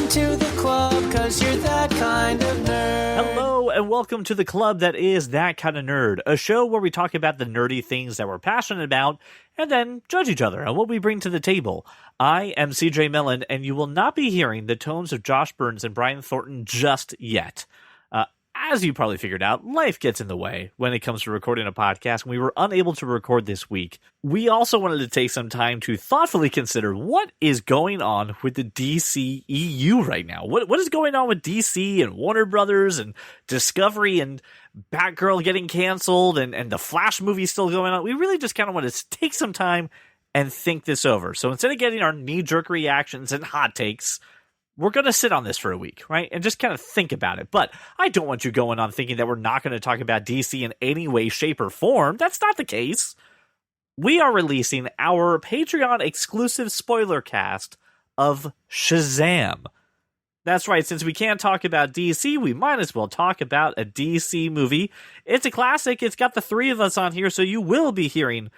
Welcome to the club, 'cause you're that kind of nerd. Hello, and welcome to the club that is That Kind of Nerd, a show where we talk about the nerdy things that we're passionate about, and then judge each other on what we bring to the table. I am CJ Millen, and you will not be hearing the tones of Josh Burns and Brian Thornton just yet. As you probably figured out, life gets in the way when it comes to recording a podcast, and we were unable to record this week. We also wanted to take some time to thoughtfully consider what is going on with the DC EU right now. What is going on with DC and Warner Brothers and Discovery and Batgirl getting canceled and the Flash movie still going on? We really just kind of want to take some time and think this over. So instead of getting our knee-jerk reactions and hot takes, we're going to sit on this for a week, right? And just kind of think about it. But I don't want you going on thinking that we're not going to talk about DC in any way, shape, or form. That's not the case. We are releasing our Patreon exclusive spoiler cast of Shazam. That's right. Since we can't talk about DC, we might as well talk about a DC movie. It's a classic. It's got the three of us on here, so you will be hearing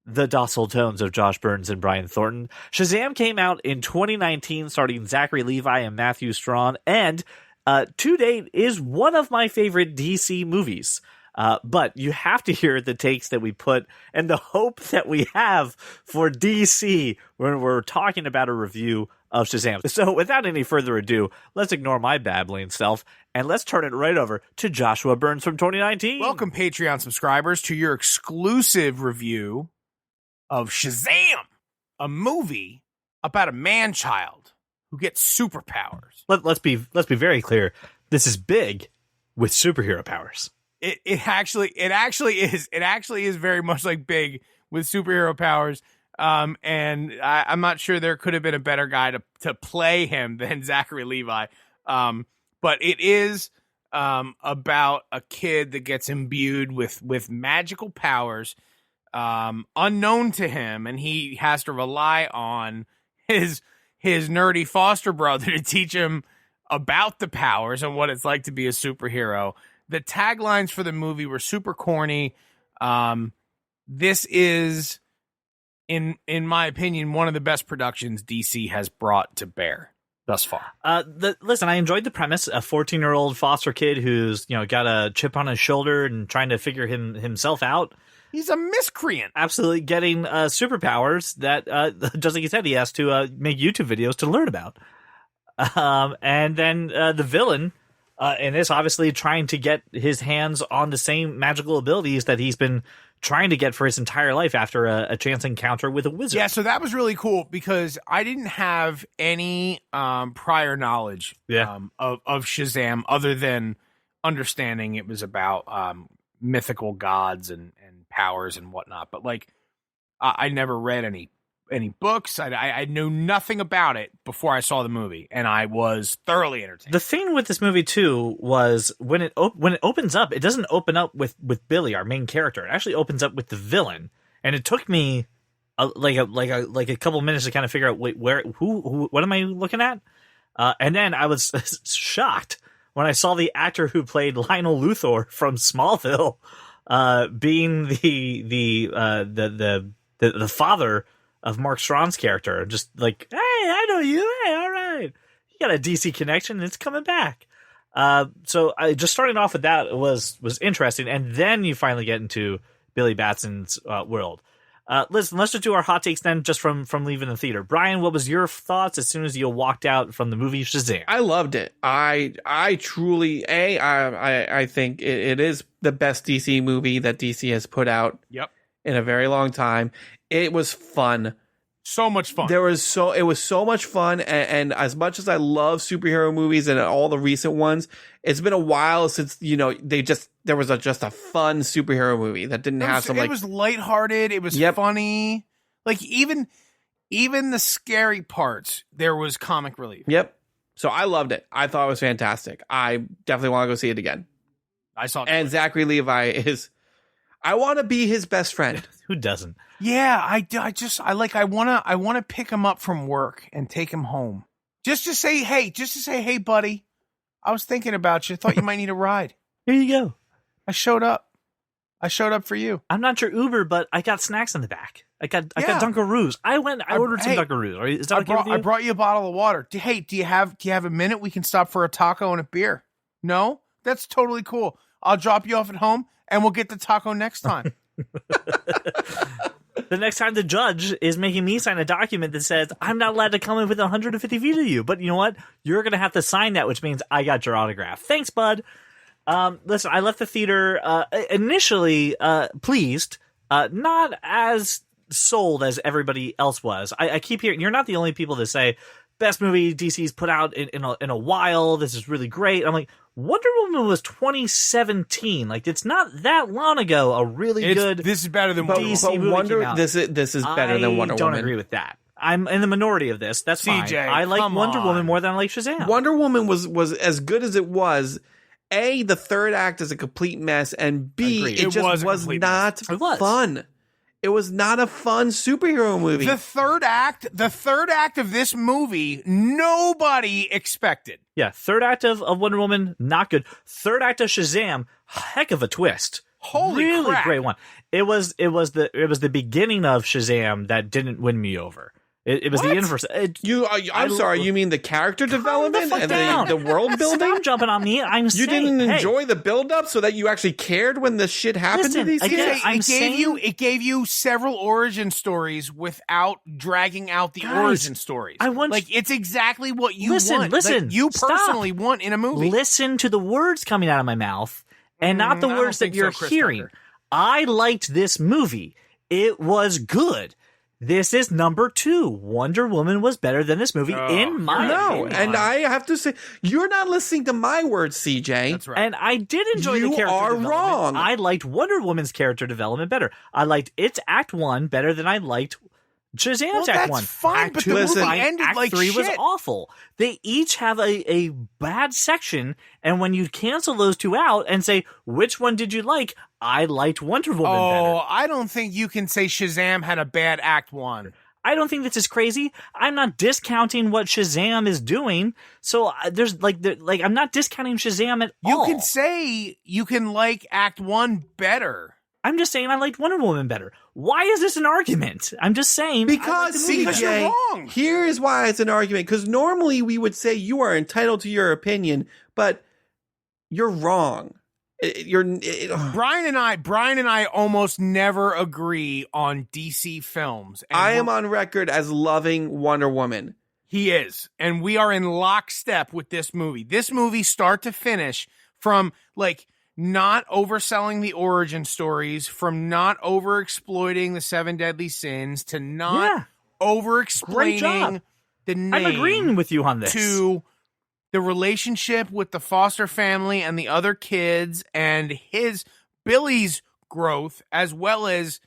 the docile tones of Josh Burns and Brian Thornton. Shazam came out in 2019, starring Zachary Levi and Matthew Strawn, and to date is one of my favorite DC movies. But you have to hear the takes that we put and the hope that we have for DC when we're talking about a review of Shazam. So without any further ado, let's ignore my babbling self and let's turn it right over to Joshua Burns from 2019. Welcome, Patreon subscribers, to your exclusive review of Shazam, a movie about a man-child who gets superpowers. Let's be very clear. This is big with superhero powers. It actually is very much like Big with superhero powers. And I'm not sure there could have been a better guy to play him than Zachary Levi. But it is about a kid that gets imbued with magical powers unknown to him, and he has to rely on his nerdy foster brother to teach him about the powers and what it's like to be a superhero. The taglines for the movie were super corny. This is, in my opinion, one of the best productions DC has brought to bear thus far. Listen, I enjoyed the premise. A 14-year-old foster kid who's got a chip on his shoulder and trying to figure himself out. He's a miscreant. Absolutely getting superpowers that, just like you said, he has to make YouTube videos to learn about. And then the villain in this, obviously trying to get his hands on the same magical abilities that he's been trying to get for his entire life after a chance encounter with a wizard. Yeah, so that was really cool because I didn't have any prior knowledge of Shazam other than understanding it was about mythical gods and powers and whatnot, but I never read any books. I knew nothing about it before I saw the movie, and I was thoroughly entertained. The thing with this movie too was when it opens up, it doesn't open up with Billy, our main character. It actually opens up with the villain, and it took me a couple minutes to kind of figure out what am I looking at, and then I was shocked when I saw the actor who played Lionel Luthor from Smallville being the father of Mark Strong's character. Just like, hey, I know you. Hey, all right. You got a DC connection, and it's coming back. So I just starting off with that was interesting, and then you finally get into Billy Batson's world. Listen, let's just do our hot takes then, just from leaving the theater. Brian, what was your thoughts as soon as you walked out from the movie Shazam? I loved it. I truly, I think it is the best DC movie that DC has put out. Yep. In a very long time. It was fun. So much fun. It was so much fun, and as much as I love superhero movies and all the recent ones, it's been a while since there was just a fun superhero movie that didn't have some. It was lighthearted. It was funny. Like even the scary parts, there was comic relief. Yep. So I loved it. I thought it was fantastic. I definitely want to go see it again. I saw it. And Zachary Levi is. I want to be his best friend. Who doesn't? Yeah, I want to pick him up from work and take him home. Just to say, hey, buddy, I was thinking about you. Thought you might need a ride. Here you go. I showed up for you. I'm not your Uber, but I got snacks in the back. I got Dunkaroos. I ordered some Dunkaroos. Is that okay with you? I brought you a bottle of water. Hey, do you have a minute? We can stop for a taco and a beer. No? That's totally cool. I'll drop you off at home and we'll get the taco next time. The next time the judge is making me sign a document that says I'm not allowed to come in within 150 feet of you, but you know what? You're going to have to sign that, which means I got your autograph. Thanks, bud. Listen, I left the theater initially pleased, not as sold as everybody else was. I keep hearing you're not the only people that say best movie DC's put out in a while. This is really great. I'm like, Wonder Woman was 2017. Like, it's not that long ago. A really good. This is better than DC movie. This is better than Wonder Woman. I don't agree with that. I'm in the minority of this. That's CJ, fine. I like Wonder Woman more than I like Shazam. Wonder Woman was as good as it was. A, the third act is a complete mess, and B, Agreed. it just was not fun. It was not a fun superhero movie. The third act of this movie, nobody expected. Yeah, third act of Wonder Woman, not good. Third act of Shazam, heck of a twist. Holy really crap. Great one. It was the beginning of Shazam that didn't win me over. It was the inverse. I'm sorry. You mean the character development and the world building? Stop jumping on me. You didn't enjoy the build up so that you actually cared when the shit happened to these kids. It gave you several origin stories without dragging out the origin stories. It's exactly what you want. Listen, you personally want in a movie. Listen to the words coming out of my mouth and not the words that you're hearing. Tucker. I liked this movie. It was good. This is number 2. Wonder Woman was better than this movie in my opinion. And I have to say, you're not listening to my words, CJ. That's right. And I did enjoy the character development. You are wrong. I liked Wonder Woman's character development better. I liked its Act 1 better than I liked Shazam's Act 1. That's fine, Act but 2 the was movie fine. ended Act like 3 was shit. awful. They each have a bad section, and when you cancel those two out and say, which one did you like? I liked Wonder Woman better. I don't think you can say Shazam had a bad Act 1. I don't think this is crazy. I'm not discounting what Shazam is doing. So there's I'm not discounting Shazam at all. You can say you can like Act 1 better. I'm just saying I liked Wonder Woman better. Why is this an argument? I'm just saying because Because you're wrong. Here is why it's an argument. Because normally we would say you are entitled to your opinion, but you're wrong. Brian and I almost never agree on DC films. And I am on record as loving Wonder Woman. He is. And we are in lockstep with this movie. This movie, start to finish, from not overselling the origin stories, from not over-exploiting the 7 deadly sins, to not over-explaining the name. I'm agreeing with you on this. To the relationship with the foster family and the other kids, and Billy's growth, as well as,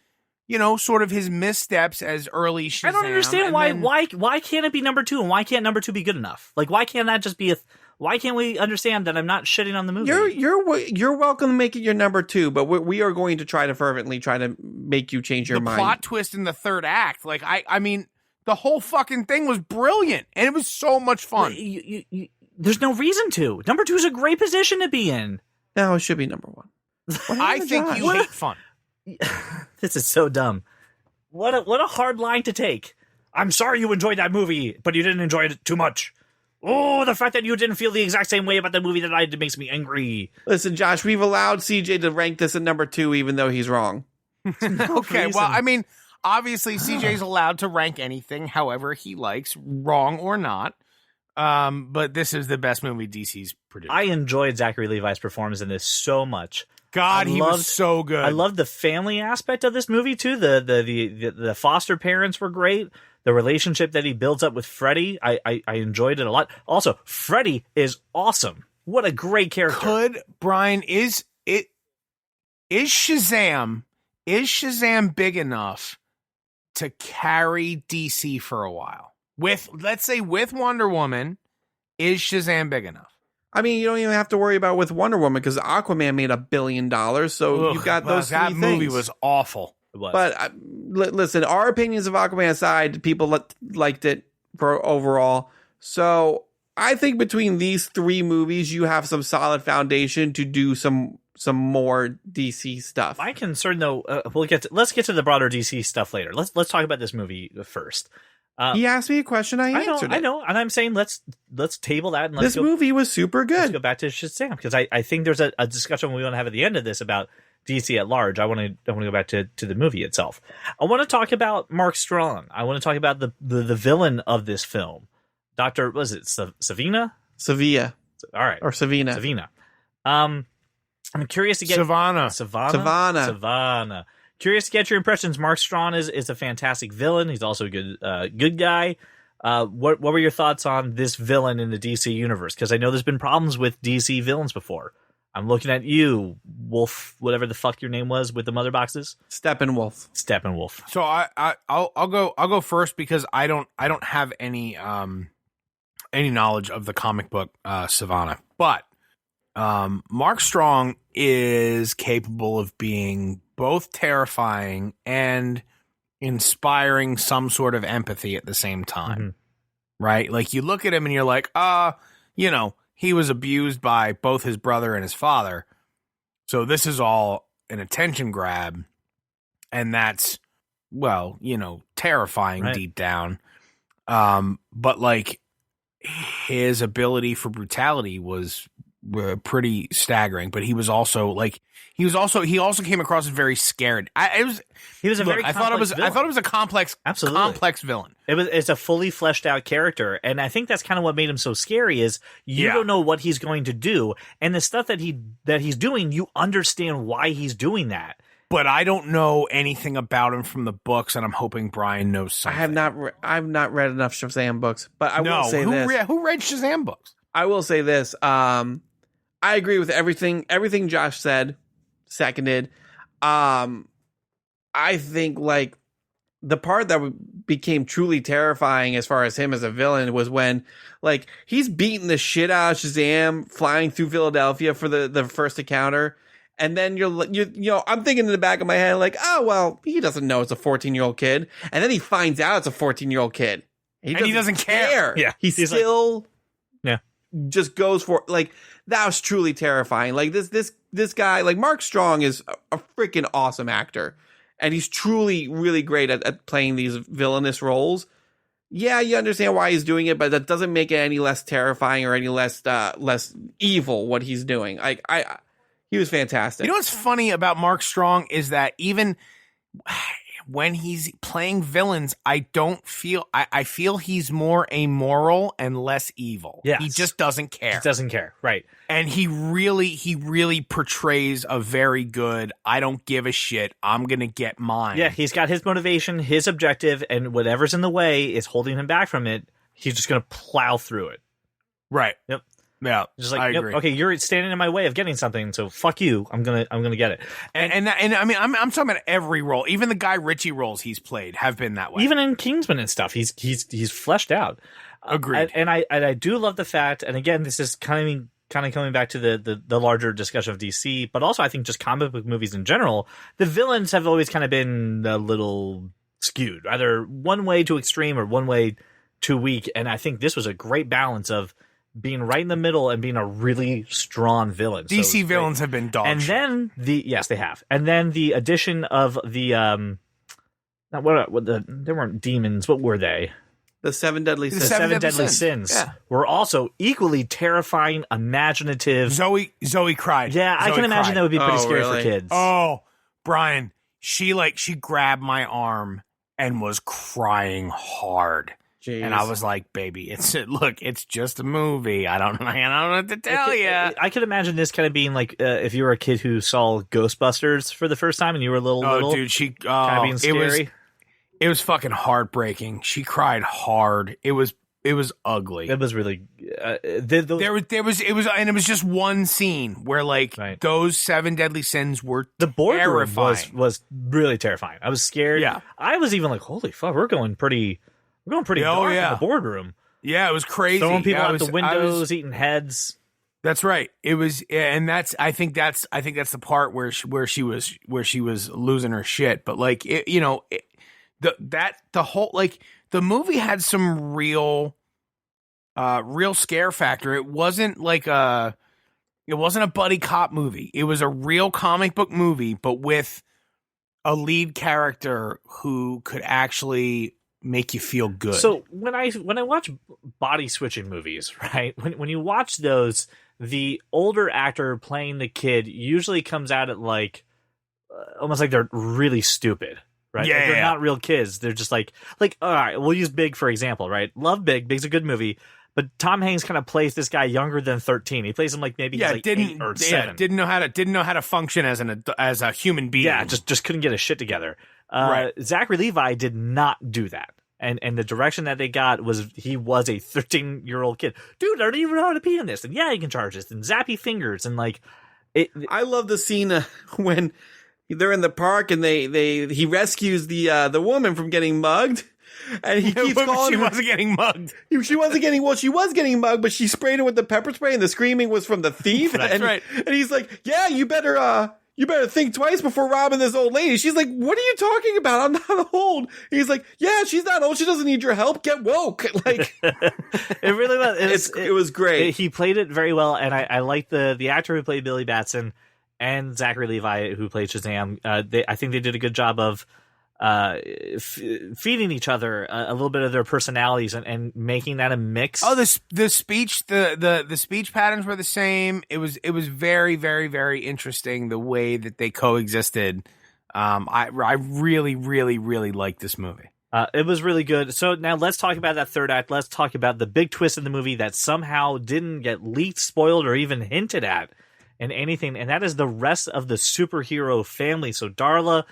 sort of his missteps as early Shazam. I don't understand why can't it be number 2, and why can't number 2 be good enough? Why can't that just be why can't we understand that I'm not shitting on the movie? You're welcome to make it your number 2, but we are going to try to fervently try to make you change your mind. The plot twist in the third act, I mean, the whole fucking thing was brilliant, and it was so much fun. There's no reason to. Number 2 is a great position to be in. No, it should be number 1. I think you hate fun. This is so dumb. What a hard line to take. I'm sorry you enjoyed that movie, but you didn't enjoy it too much. Oh, the fact that you didn't feel the exact same way about the movie that I did makes me angry. Listen, Josh, we've allowed CJ to rank this at number 2, even though he's wrong. Okay, well, I mean, obviously CJ's allowed to rank anything however he likes, wrong or not. But this is the best movie DC's produced. I enjoyed Zachary Levi's performance in this so much. God, he was so good. I loved the family aspect of this movie too. The foster parents were great. The relationship that he builds up with Freddy, I enjoyed it a lot. Also, Freddy is awesome. What a great character. Brian, is Shazam big enough to carry DC for a while? Let's say with Wonder Woman, is Shazam big enough? I mean, you don't even have to worry about with Wonder Woman because Aquaman made $1 billion. So you've got those three things. That movie was awful. It was. But listen, our opinions of Aquaman aside, people liked it for overall. So I think between these 3 movies, you have some solid foundation to do some some more DC stuff. My concern, though, let's get to the broader DC stuff later. Let's talk about this movie first. He asked me a question, I answered it. I know, and I'm saying let's table that. And this movie was super good. Let's go back to Shazam, because I think there's a discussion we want to have at the end of this about DC at large. I want to go back to the movie itself. I want to talk about Mark Strong. I want to talk about the villain of this film, Dr. Was it Savina? Sevilla. All right, or Savina. Savina. I'm curious to get Savannah. Curious to get your impressions. Mark Strong is a fantastic villain. He's also a good guy. What were your thoughts on this villain in the DC universe? Because I know there's been problems with DC villains before. I'm looking at you, Wolf, whatever the fuck your name was with the mother boxes. Steppenwolf. So I'll go first because I don't have any knowledge of the comic book Savannah, but Mark Strong is capable of being both terrifying and inspiring some sort of empathy at the same time, right? Like you look at him and you're like, he was abused by both his brother and his father. So this is all an attention grab. And that's, terrifying deep down. But like his ability for brutality was pretty staggering, but he also came across as very scared. I thought it was a complex villain. It's a fully fleshed out character, and I think that's kind of what made him so scary. Is you don't know what he's going to do, and the stuff that he's doing, you understand why he's doing that. But I don't know anything about him from the books, and I'm hoping Brian knows something. I've not read enough Shazam books, but I will say this. Who read Shazam books? I will say this. I agree with everything Josh said. Seconded. I think like the part that became truly terrifying as far as him as a villain was when like he's beating the shit out of Shazam flying through Philadelphia for the first encounter. And then I'm thinking in the back of my head, like, oh, well, he doesn't know it's a 14-year-old kid. And then he finds out it's a 14-year-old kid. He doesn't care. Yeah. He's still just goes for, like, that was truly terrifying. Like, this guy, like, Mark Strong is a freaking awesome actor. And he's truly really great at playing these villainous roles. Yeah, you understand why he's doing it, but that doesn't make it any less terrifying or any less evil what he's doing. He was fantastic. You know what's funny about Mark Strong is that even when he's playing villains, I feel he's more amoral and less evil. Yes. He just doesn't care. He doesn't care, right. And he really portrays a very good, I don't give a shit, I'm going to get mine. Yeah, he's got his motivation, his objective, and whatever's in the way is holding him back from it. He's just going to plow through it. Right. Yep. Yeah, just like, I agree. Okay, you're standing in my way of getting something, so fuck you. I'm gonna get it. And I mean, I'm talking about every role. Even the Guy Ritchie roles he's played have been that way. Even in Kingsman and stuff, he's fleshed out. Agreed. And I do love the fact. And again, this is kind of coming back to the larger discussion of DC, but also I think just comic book movies in general. The villains have always kind of been a little skewed, either one way too extreme or one way too weak. And I think this was a great balance of being right in the middle and being a really strong villain. DC villains have been dog and shit. Then yes, they have. And then the addition of the they weren't demons. What were they? The Seven Deadly Sins. The Seven Deadly Sins were also equally terrifying, imaginative. Zoe cried. Yeah, I can imagine that would be pretty scary for kids. Oh, Brian, she grabbed my arm and was crying hard. Jeez. And I was like, baby, it's just a movie. I don't know what to tell you. I could imagine this kind of being like if you were a kid who saw Ghostbusters for the first time and you were a little. Oh, dude, kind of being scary. It was fucking heartbreaking. She cried hard. It was ugly. It was really. It was just one scene where those Seven Deadly Sins were the boardroom terrifying. was really terrifying. I was scared. Yeah, I was even like, holy fuck, we're going pretty dark in the boardroom. Yeah, it was crazy. Throwing people out the windows, eating heads. That's right. It was, and I think that's the part where she was losing her shit. But the movie had some real scare factor. It wasn't like It wasn't a buddy cop movie. It was a real comic book movie, but with a lead character who could actually make you feel good. So when I watch body switching movies, right? When you watch those, the older actor playing the kid usually comes out at like almost like they're really stupid, right? Yeah, like they're yeah. not real kids. They're just like all right, we'll use Big for example, right? Love Big. Big's a good movie, but Tom Hanks kind of plays this guy younger than 13. He plays him like maybe he's like 8 or 7. Didn't know how to function as a human being. Yeah, just couldn't get his shit together. Right. Zachary Levi did not do that. And the direction that they got was he was a 13-year-old kid. Dude, I don't even know how to pee in this. And yeah, he can charge this. And zappy fingers. And like, I love the scene when they're in the park and he rescues the woman from getting mugged. And he keeps calling she her. wasn't getting mugged. She wasn't getting, well, she was getting mugged, but she sprayed her with the pepper spray and the screaming was from the thief. That's right. And he's like, yeah, you better think twice before robbing this old lady. She's like, what are you talking about? I'm not old. He's like, yeah, she's not old. She doesn't need your help. Get woke. Like, it really was. It was great. He played it very well. And I like the actor who played Billy Batson and Zachary Levi who played Shazam. I think they did a good job of feeding each other a little bit of their personalities and making that a mix. Oh, the speech the speech patterns were the same. It was very, very, very interesting the way that they coexisted. I really, really, really liked this movie. It was really good. So now let's talk about that third act. Let's talk about the big twist in the movie that somehow didn't get leaked, spoiled, or even hinted at in anything, and that is the rest of the superhero family. So Darla,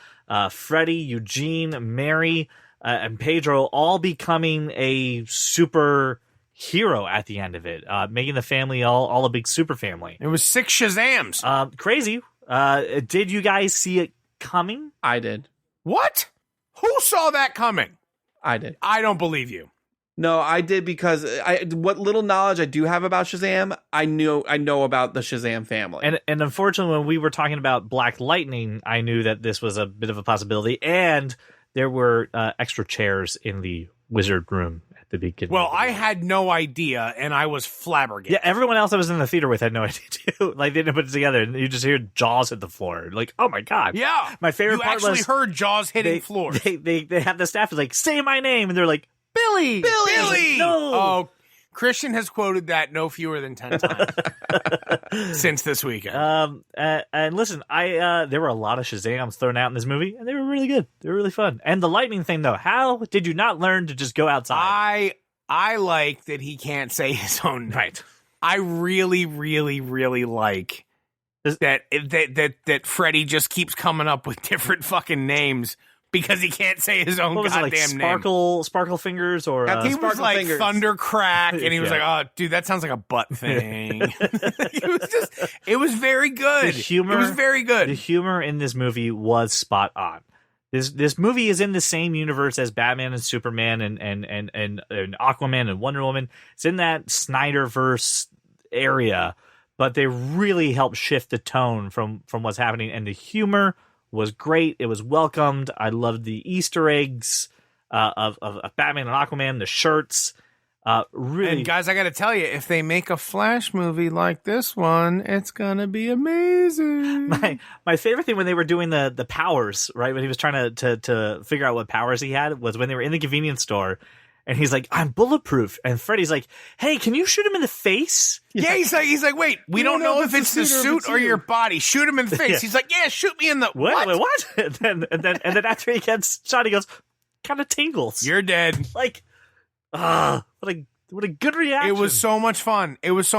Freddy, Eugene, Mary, and Pedro all becoming a super hero at the end of it, making the family all a big super family. It was 6 Shazams. Crazy. Did you guys see it coming? I did. What? Who saw that coming? I did. I don't believe you. No, I did because what little knowledge I do have about Shazam, I know about the Shazam family. And unfortunately, when we were talking about Black Lightning, I knew that this was a bit of a possibility, and there were extra chairs in the wizard room at the beginning. Well, I had no idea, and I was flabbergasted. Yeah, everyone else I was in the theater with had no idea too. Like they didn't put it together, and you just hear Jaws hit the floor. Like, oh my god! Yeah, my favorite part actually was heard Jaws hitting floors. They have the staff is like, say my name, and they're like, Billy! No! Oh, Christian has quoted that no fewer than 10 times since this weekend. And listen, there were a lot of Shazams thrown out in this movie, and they were really good. They were really fun. And the lightning thing, though, how did you not learn to just go outside? I like that he can't say his own name. Right. I really, really, really like that Freddy just keeps coming up with different fucking names because he can't say his own goddamn name. Sparkle Fingers, or he was like Fingers. Thunder Crack, and he was like, "Oh, dude, that sounds like a butt thing." It was very good. It was very good. The humor in this movie was spot on. This movie is in the same universe as Batman and Superman and Aquaman and Wonder Woman. It's in that Snyderverse area, but they really helped shift the tone from what's happening, and the humor was great. It was welcomed. I loved the Easter eggs of Batman and Aquaman, the shirts. Really, and guys, I got to tell you, if they make a Flash movie like this one, it's gonna be amazing. My favorite thing when they were doing the powers, right? When he was trying to figure out what powers he had, was when they were in the convenience store. And he's like, I'm bulletproof. And Freddy's like, hey, can you shoot him in the face? Yeah, he's like, wait, we don't know if it's the suit or your body. Shoot him in the face. Yeah. He's like, yeah, shoot me in the what? Wait, what? And then after he gets shot, he goes, kind of tingles. You're dead. Like, what a good reaction. It was so much fun. It was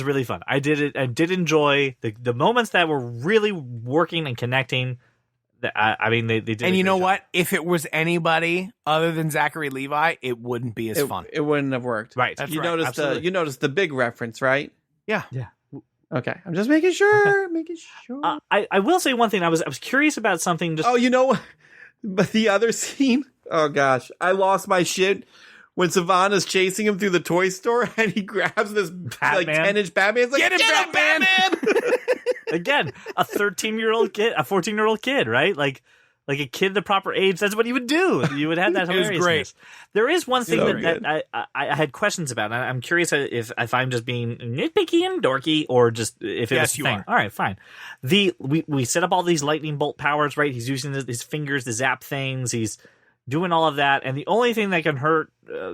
really fun. I did enjoy the moments that were really working and connecting. I mean, they did. And you know what? If it was anybody other than Zachary Levi, it wouldn't be as fun. It wouldn't have worked. Right. That's you right. noticed the big reference, right? Yeah. Okay. I'm just making sure. I will say one thing. I was curious about something. Oh, you know what? But the other scene. Oh gosh, I lost my shit when Savannah's chasing him through the toy store and he grabs this like 10-inch Batman. It's like, Get him, Batman! Again, a 13-year-old kid, a 14-year-old kid, right? Like, Like a kid the proper age, that's what he would do. You would have that It was hilariousness. great. There is one thing So that I had questions about. And I'm curious if I'm just being nitpicky and dorky, or just if it Yes, was a you thing. are. All right, fine. We set up all these lightning bolt powers, right? He's using his fingers to zap things. He's doing all of that, and the only thing that can hurt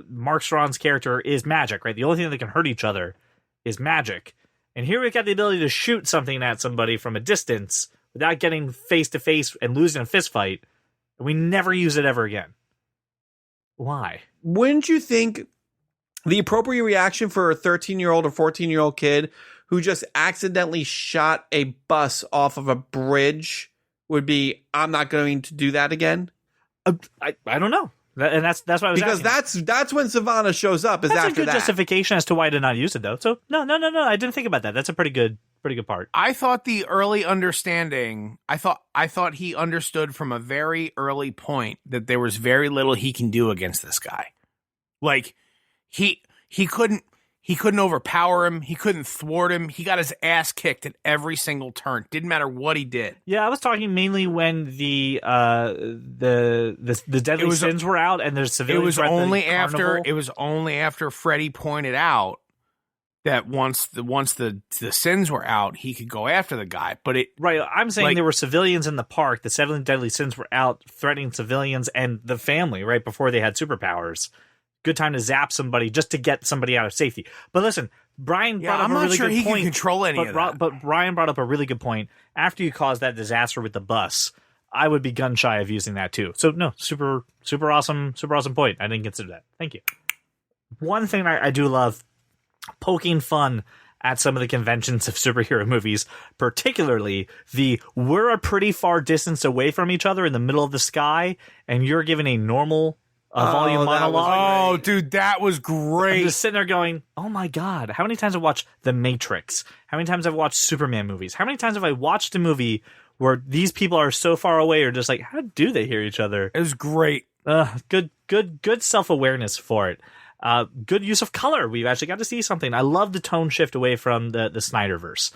Mark Strong's character is magic, right? The only thing that can hurt each other is magic. And here we've got the ability to shoot something at somebody from a distance without getting face to face and losing a fist fight. And we never use it ever again. Why? Wouldn't you think the appropriate reaction for a 13-year-old or 14-year-old kid who just accidentally shot a bus off of a bridge would be, I'm not going to do that again? I don't know. And that's what I was Because asking. that's when Savannah shows up, is That's after a good that. justification as to why I did not use it, though. So no, I didn't think about that. That's a pretty good part. I thought the early understanding, I thought he understood from a very early point that there was very little he can do against this guy. Like he couldn't overpower him, he couldn't thwart him. He got his ass kicked at every single turn. Didn't matter what he did. Yeah, I was talking mainly when the deadly sins were out and there's civilians. It was only after Freddy pointed out that once the sins were out, he could go after the guy. But I'm saying there were civilians in the park. The 7 deadly sins were out threatening civilians and the family right before they had superpowers. Good time to zap somebody just to get somebody out of safety. But listen, Brian brought up a really good point. I'm not sure he can control any of that. But Brian brought up a really good point. After you caused that disaster with the bus, I would be gun shy of using that too. So no, super awesome point. I didn't consider that. Thank you. One thing I do love, poking fun at some of the conventions of superhero movies, particularly we're a pretty far distance away from each other in the middle of the sky, and you're given a normal volume monologue. Oh, dude, that was great. I'm just sitting there going, oh my God, how many times I've watched The Matrix? How many times I've watched Superman movies? How many times have I watched a movie where these people are so far away, or just like, how do they hear each other? It was great. Good self-awareness for it. Good use of color. We've actually got to see something. I love the tone shift away from the Snyderverse.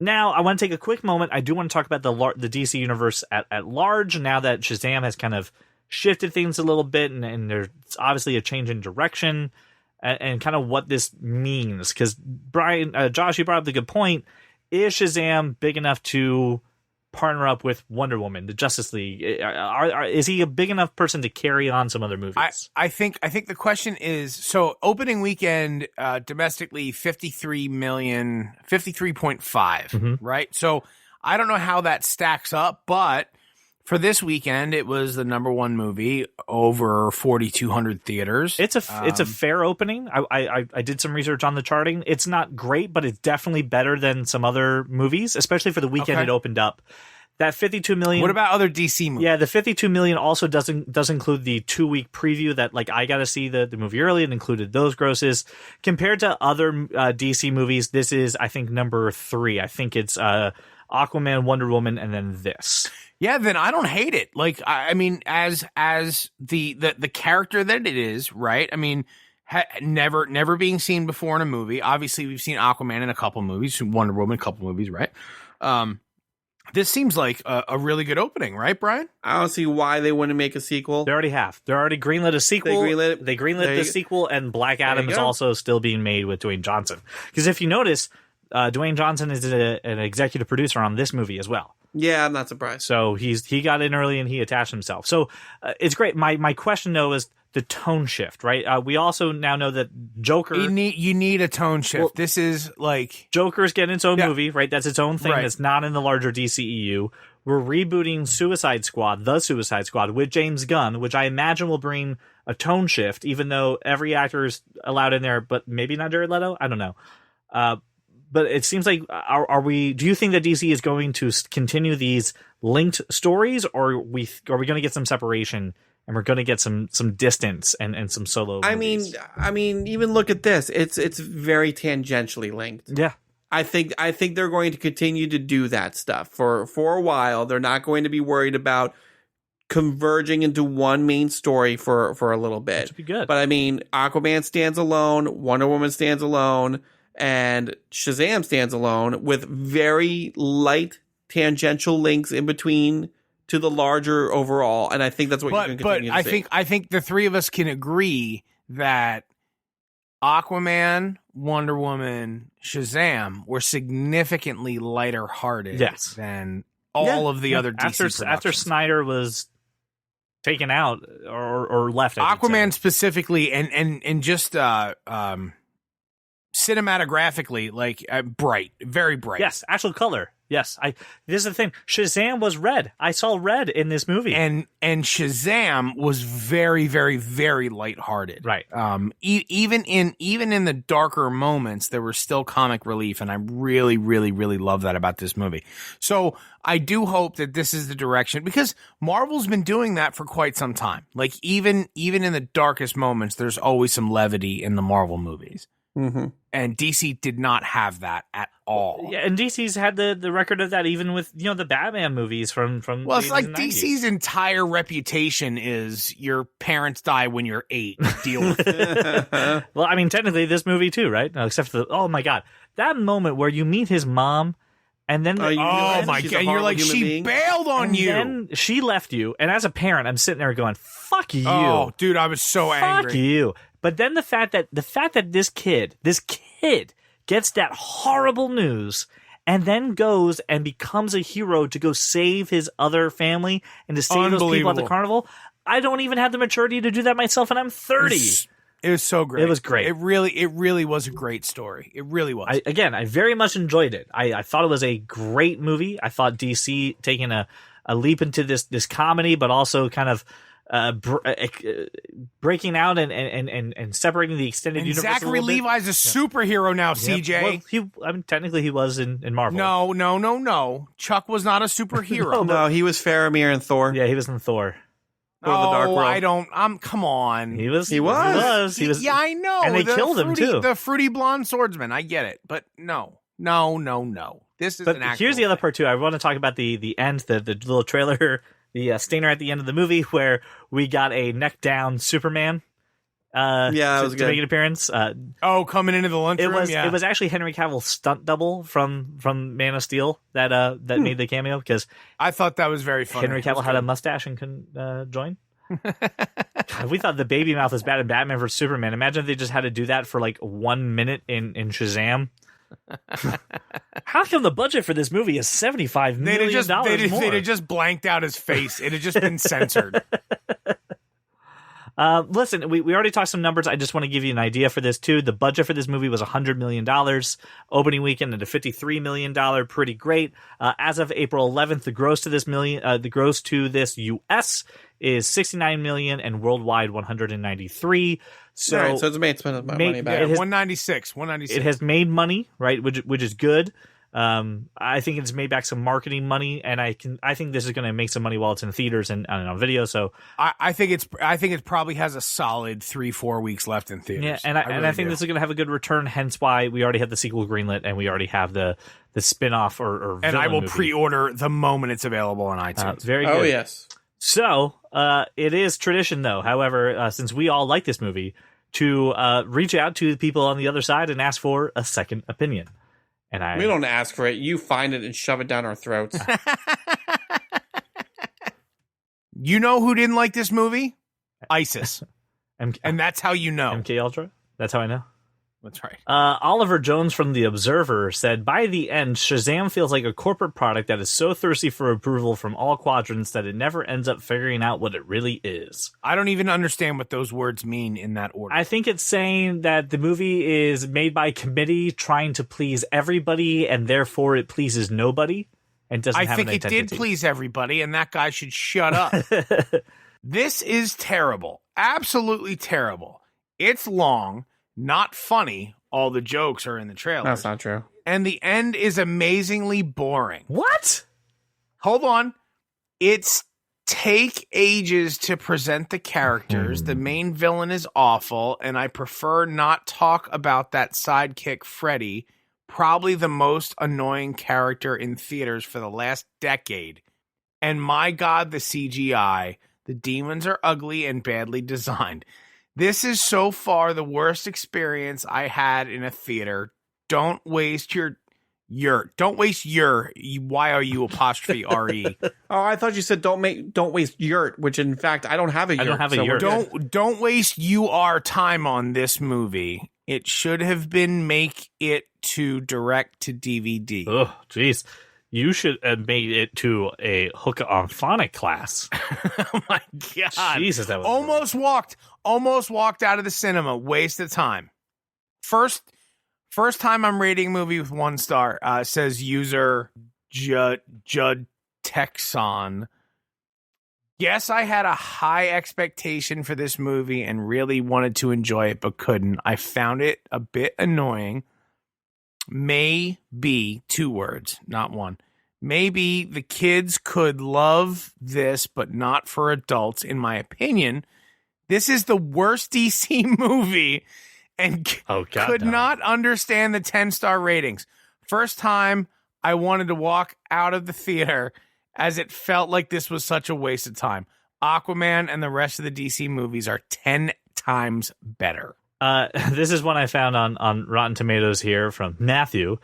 Now, I want to take a quick moment. I do want to talk about the DC universe at large, now that Shazam has kind of shifted things a little bit, and there's obviously a change in direction and kind of what this means. Because Josh, you brought up the good point. Is Shazam big enough to partner up with Wonder Woman, the Justice League? Is he a big enough person to carry on some other movies? I think the question is, so opening weekend domestically 53.5, right? So I don't know how that stacks up, but for this weekend, it was the number one movie over 4,200 theaters. It's a fair opening. I did some research on the charting. It's not great, but it's definitely better than some other movies, especially for the weekend it opened up. That 52 million. What about other DC movies? Yeah, the 52 million also does include the 2-week preview that I got to see the movie early and included those grosses. Compared to other DC movies, this is, I think, number 3. I think it's Aquaman, Wonder Woman, and then this. Yeah, then I don't hate it. Like, I mean, as the character that it is, right? I mean, never being seen before in a movie. Obviously, we've seen Aquaman in a couple movies, Wonder Woman in a couple movies, right? This seems like a really good opening, right, Brian? I don't see why they wouldn't make a sequel. They already have. They already greenlit a sequel. They greenlit the sequel, and Black Adam is also still being made with Dwayne Johnson. Because if you notice, Dwayne Johnson is an executive producer on this movie as well. Yeah, I'm not surprised. So he got in early and he attached himself. So it's great. My question though is the tone shift, right? We also now know that Joker. You need a tone shift. Well, this is like Joker's getting its own movie, right? That's its own thing. That's not in the larger DCEU. We're rebooting the Suicide Squad with James Gunn, which I imagine will bring a tone shift, even though every actor is allowed in there, but maybe not Jared Leto. I don't know. But it seems like, do you think that DC is going to continue these linked stories, or are we going to get some separation and we're going to get some distance and some solo movies? I mean, even look at this. It's very tangentially linked. Yeah. I think they're going to continue to do that stuff for a while. They're not going to be worried about converging into one main story for a little bit. That should be good. But I mean, Aquaman stands alone, Wonder Woman stands alone, and Shazam stands alone with very light tangential links in between to the larger overall, and I think that's what you're going to continue to see. I think the three of us can agree that Aquaman, Wonder Woman, Shazam were significantly lighter hearted than all of the other DC productions. After Snyder was taken out or left. Aquaman specifically, and just cinematographically, like bright, very bright. Yes, actual color. Yes, this is the thing. Shazam was red. I saw red in this movie, and Shazam was very, very, very lighthearted. Right. Even in the darker moments, there was still comic relief, and I really, really, really love that about this movie. So I do hope that this is the direction, because Marvel's been doing that for quite some time. Like even in the darkest moments, there's always some levity in the Marvel movies. Mm-hmm. And DC did not have that at all. Yeah, and DC's had the record of that even with the Batman movies from. Well, it's like 90s. DC's entire reputation is your parents die when you're 8. Deal with it. Well, I mean, technically this movie too, right? Except for oh my god, that moment where you meet his mom. And then, oh my god, you're like, she bailed on you. And then she left you. And as a parent, I'm sitting there going, "Fuck you!" Oh, dude, I was so angry. Fuck you! But then the fact that this kid gets that horrible news, and then goes and becomes a hero to go save his other family and to save those people at the carnival. I don't even have the maturity to do that myself, and I'm 30. It was so great. It was great. It really was a great story. It really was. I very much enjoyed it. I thought it was a great movie. I thought DC taking a leap into this comedy, but also kind of breaking out and separating the extended universe. Zachary Levi's a superhero now, CJ. Well, technically he was in Marvel. No. Chuck was not a superhero. No, he was Faramir in Thor. Yeah, he was in Thor. Come on. He was. Yeah, I know. And they killed him too. The fruity blonde swordsman. I get it, but no. This is an actual. Here's the other part too. I want to talk about the end, the little trailer, the stinger at the end of the movie where we got a neck down Superman. It was good. To make an appearance. Coming into the lunchroom. It was actually Henry Cavill's stunt double from Man of Steel that made the cameo, because I thought that was very funny. Henry Cavill had a mustache and couldn't join. God, we thought the baby mouth was bad in Batman vs Superman. Imagine if they just had to do that for like 1 minute in Shazam. How come the budget for this movie is $75 million more? They'd have just blanked out his face. It had just been censored. Listen, we already talked some numbers. I just want to give you an idea for this too. The budget for this movie was $100 million. Opening weekend at a $53 million. Pretty great. As of April 11th, the gross to this US is $69 million and worldwide $193. So, right, so it's made money back. 196. It has made money, right? Which is good. I think it's made back some marketing money, and I think this is going to make some money while it's in theaters and on video. So I think it probably has a solid 3-4 weeks left in theaters. Yeah, and I think this is going to have a good return. Hence why we already have the sequel greenlit, and we already have the spin-off or and I will movie. Pre-order the moment it's available on iTunes. Very good. Oh yes. So it is tradition, though. However, since we all like this movie, to reach out to the people on the other side and ask for a second opinion. And we don't ask for it. You find it and shove it down our throats. You know who didn't like this movie? ISIS. And that's how you know. MK Ultra? That's how I know. That's right. Oliver Jones from The Observer said, by the end, Shazam feels like a corporate product that is so thirsty for approval from all quadrants that it never ends up figuring out what it really is. I don't even understand what those words mean in that order. I think it's saying that the movie is made by committee trying to please everybody, and therefore it pleases nobody and doesn't have an identity. I think it did please everybody, and that guy should shut up. This is terrible. Absolutely terrible. It's long. Not funny. All the jokes are in the trailer. That's not true. And the end is amazingly boring. What? Hold on. It's take ages to present the characters. The main villain is awful, and I prefer not talk about that sidekick, Freddy, probably the most annoying character in theaters for the last decade. And my God, the CGI. The demons are ugly and badly designed. This is so far the worst experience I had in a theater. Don't waste your Yurt. Don't waste your YOU apostrophe RE. Oh, I thought you said don't waste yurt, which in fact I don't have a yurt. I don't have a so yurt. Don't waste your time on this movie. It should have been make it to direct to DVD. Oh, jeez. You should have made it to a hook on phonic class. Oh my God. Jesus, that was almost walked out of the cinema. Waste of time. First time I'm rating a movie with 1 star. Says user Judd Texon. Yes, I had a high expectation for this movie and really wanted to enjoy it, but couldn't. I found it a bit annoying. Maybe 2 words, not 1. Maybe the kids could love this, but not for adults. In my opinion, this is the worst DC movie and could not understand the 10-star ratings. First time I wanted to walk out of the theater as it felt like this was such a waste of time. Aquaman and the rest of the DC movies are 10 times better. This is one I found on Rotten Tomatoes here from Matthew.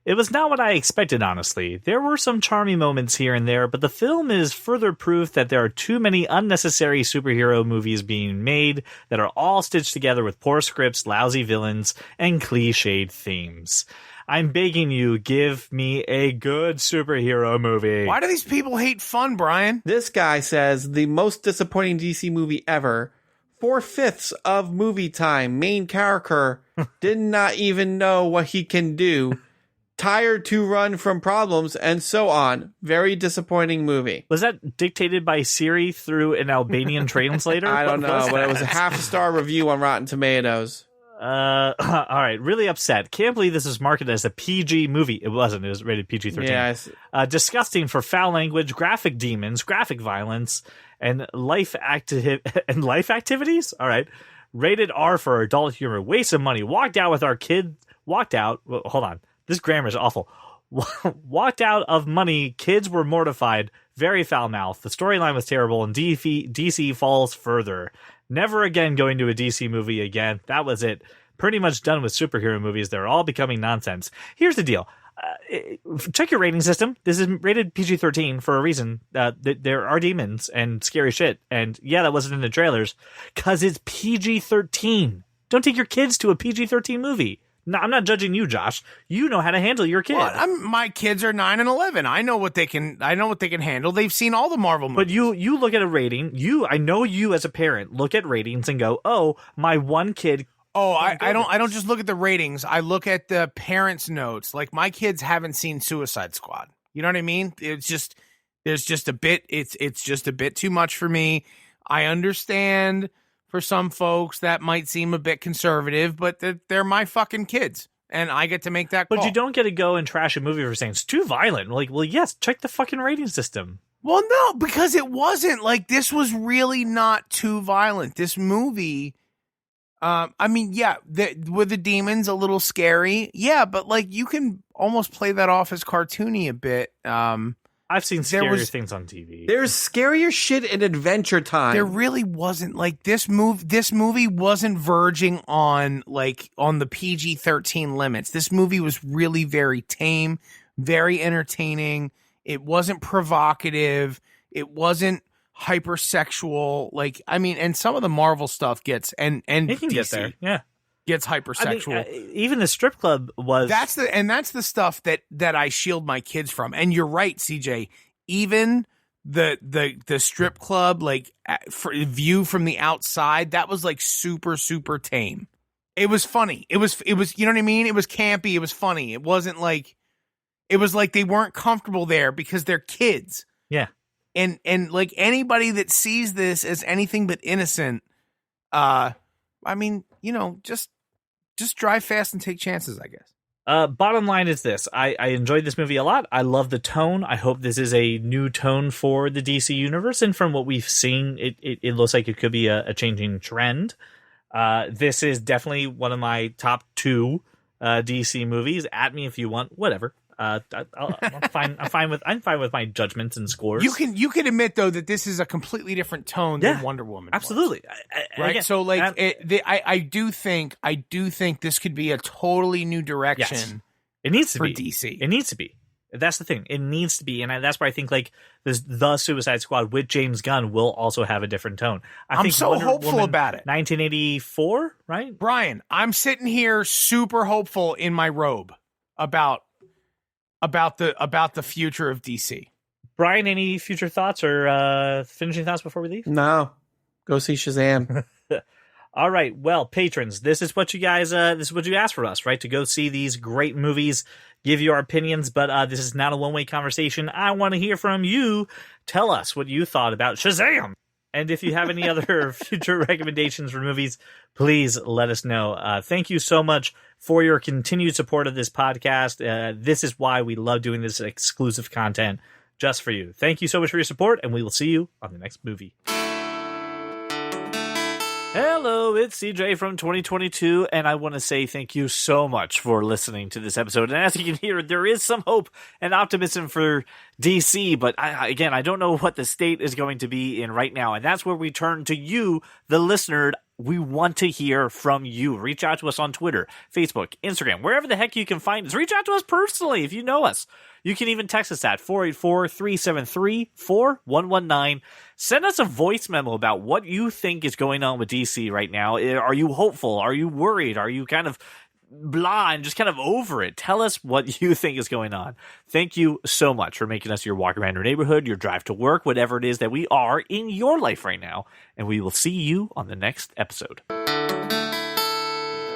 It was not what I expected, honestly. There were some charming moments here and there, but the film is further proof that there are too many unnecessary superhero movies being made that are all stitched together with poor scripts, lousy villains, and cliched themes. I'm begging you, give me a good superhero movie. Why do these people hate fun, Brian? This guy says the most disappointing DC movie ever. 4/5 of movie time. Main character did not even know what he can do. Tired to run from problems, and so on. Very disappointing movie. Was that dictated by Siri through an Albanian translator? I don't know, but it was a 1/2-star review on Rotten Tomatoes. All right, really upset. Can't believe this was marketed as a PG movie. It wasn't. It was rated PG-13. Yes. Disgusting for foul language, graphic demons, graphic violence, and life activities. All right, rated R for adult humor. Waste of money. Walked out with our kid. Walked out. Well, hold on. This grammar is awful. Walked out of money. Kids were mortified. Very foul mouth. The storyline was terrible, and DC falls further. Never again going to a DC movie again. That was it. Pretty much done with superhero movies. They're all becoming nonsense. Here's the deal. Check your rating system. This is rated PG-13 for a reason. There are demons and scary shit. And yeah, that wasn't in the trailers because it's PG-13. Don't take your kids to a PG-13 movie. No, I'm not judging you, Josh. You know how to handle your kid. Well, my kids are 9 and 11. I know what they can handle. They've seen all the Marvel movies. But you look at a rating. I know you as a parent look at ratings and go, "Oh, my one kid." Oh, I don't just look at the ratings. I look at the parents' notes. Like my kids haven't seen Suicide Squad. You know what I mean? It's just it's just a bit too much for me. I understand. For some folks, that might seem a bit conservative, but they're my fucking kids, and I get to make that call. But you don't get to go and trash a movie for saying it's too violent. Like, well, yes, check the fucking rating system. Well, no, because it wasn't. Like, this was really not too violent. This movie, I mean, yeah, were the demons a little scary? Yeah, but, like, you can almost play that off as cartoony a bit. I've seen scarier things on TV. There's scarier shit in Adventure Time. There really wasn't. Like this movie wasn't verging on the PG-13 limits. This movie was really very tame, very entertaining. It wasn't provocative. It wasn't hypersexual. Like, I mean, and some of the Marvel stuff gets and it can DC get there. Yeah. Gets hypersexual. I mean, even the strip club was. That's the stuff that I shield my kids from. And you're right, CJ. Even the strip club, like view from the outside, that was like super super tame. It was funny. It was you know what I mean. It was campy. It was funny. It wasn't like it was like they weren't comfortable there because they're kids. Yeah. And like anybody that sees this as anything but innocent, I mean, you know, just drive fast and take chances, I guess. Bottom line is this. I enjoyed this movie a lot. I love the tone. I hope this is a new tone for the DC universe. And from what we've seen, it looks like it could be a changing trend. This is definitely one of my top 2 DC movies. At me if you want, whatever. I'm fine with my judgments and scores. You can admit though that this is a completely different tone than Wonder Woman. Absolutely. Right. Again, so like I do think this could be a totally new direction. Yes. It needs to for be. DC. It needs to be. That's the thing. It needs to be, and that's why I think like the Suicide Squad with James Gunn will also have a different tone. I'm so Wonder hopeful Woman about it. 1984, right? Brian, I'm sitting here super hopeful in my robe about the future of DC. Brian, any future thoughts or finishing thoughts before we leave? No. Go see Shazam. All right. Well, patrons, this is what you guys, this is what you asked for us, right? To go see these great movies, give you our opinions, but this is not a one-way conversation. I want to hear from you. Tell us what you thought about Shazam. And if you have any other future recommendations for movies, please let us know. Thank you so much for your continued support of this podcast. This is why we love doing this exclusive content just for you. Thank you so much for your support, and we will see you on the next movie. Hello, it's CJ from 2022, and I want to say thank you so much for listening to this episode. And as you can hear, there is some hope and optimism for DC, but I don't know what the state is going to be in right now, and that's where we turn to you, the listener. We want to hear from you. Reach out to us on Twitter, Facebook, Instagram, wherever the heck you can find us. Reach out to us personally if you know us. You can even text us at 484-373-4119. Send us a voice memo about what you think is going on with DC right now. Are you hopeful? Are you worried? Are you kind of blah and just kind of over it? Tell us what you think is going on. Thank you so much for making us your walk around your neighborhood, your drive to work, whatever it is that we are in your life right now. And we will see you on the next episode.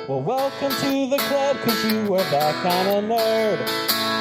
Well, welcome to the club, 'cause you are that kind of nerd.